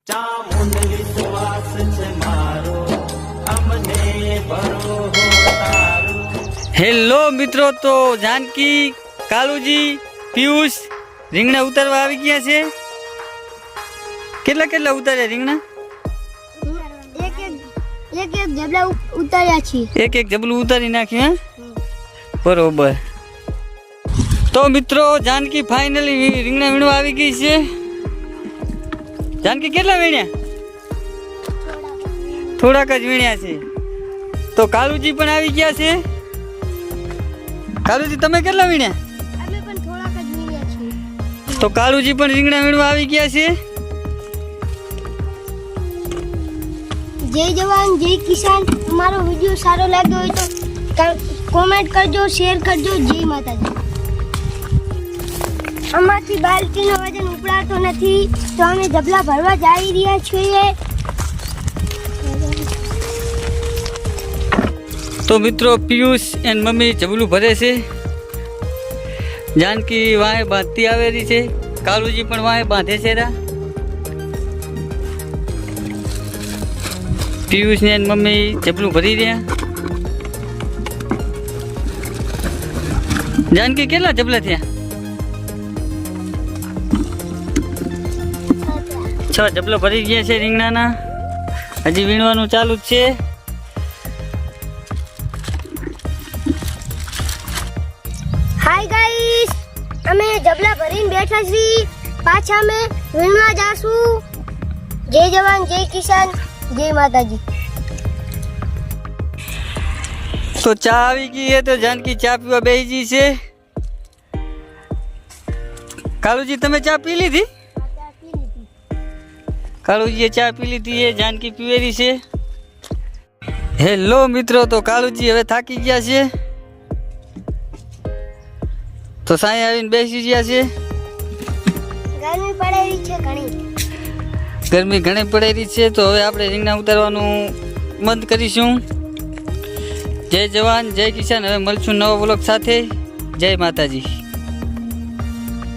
ચામુંડ વિશ્વાસ છે મારો, અમને ભરો તારો. હેલો મિત્રો, તો જાનકી, કાલુજી, પિયુષ રીંગણા ઉતારવા આવી ગયા છે. કેટલા ઉતાર્યા રીંગણા? એક જબલા ઉતાર્યા છે. એક જબલું ઉતારી નાખ્યું. બરોબર. તો મિત્રો, જાનકી ફાઇનલી રીંગણા વીણવા આવી ગઈ છે. જાનકી કેટલા વીણ્યા? થોડાક જ વીણ્યા છે. તો કાલુજી પણ આવી ગયા છે. કાલુજી, તમે કેટલા વીણ્યા? અમે પણ થોડાક જ વીણ્યા છીએ. તો કાલુજી પણ રીંગણા વીણવા આવી ગયા છે. જય જવાન જય કિસાન. અમારો વિડીયો સારો લાગ્યો હોય તો કોમેન્ટ કરજો, શેર કરજો. જય માતાજી. અમારથી બાલ્ટીનો વજન ઉપડાતો નથી, તો અમે જબલા ભરવા જઈ રહ્યા છીએ. તો મિત્રો, પિયુષ એન્ડ મમ્મી જબલું ભરે છે. જાનકી વાંહે બાંધતી આવેલી છે. કાલુજી પણ વાંહે બાંધે છે. પિયુષ ને મમ્મી જબલું ભરી રહ્યા. જાનકી, કેટલા જબલા થયા? 6 જબલા ભરી ગયા છે રીંગણાના. હજી વીણવાનું ચાલુ જ છે. હાય ગાઈસ, અમે જબલા ભરીને બેઠા છીએ. પાછા અમે વીણવા જાશું. જય જવાન જય કિસાન, જય માતાજી. તો ચા આવી ગઈ છે, તો જાનકી ચા પીવા બેસી ગઈ છે. કાલુજી, તમે ચા પી લીધી? કાલુજીએ ચા પી લીધી છે, જાનકી પીવેલી છે. હેલો મિત્રો, તો કાલુજી હવે થાકી ગયા છે, તો સાંઈ આવીને બેસી ગયા છે. ગરમી પડેલી છે ઘણી. ગરમી ઘણી પડેલી છે, તો હવે આપણે રીંગણા ઉતારવાનું બંધ કરીશું. જય જવાન જય કિસાન. હવે મળશું નવા વ્લોગ સાથે. જય માતાજી.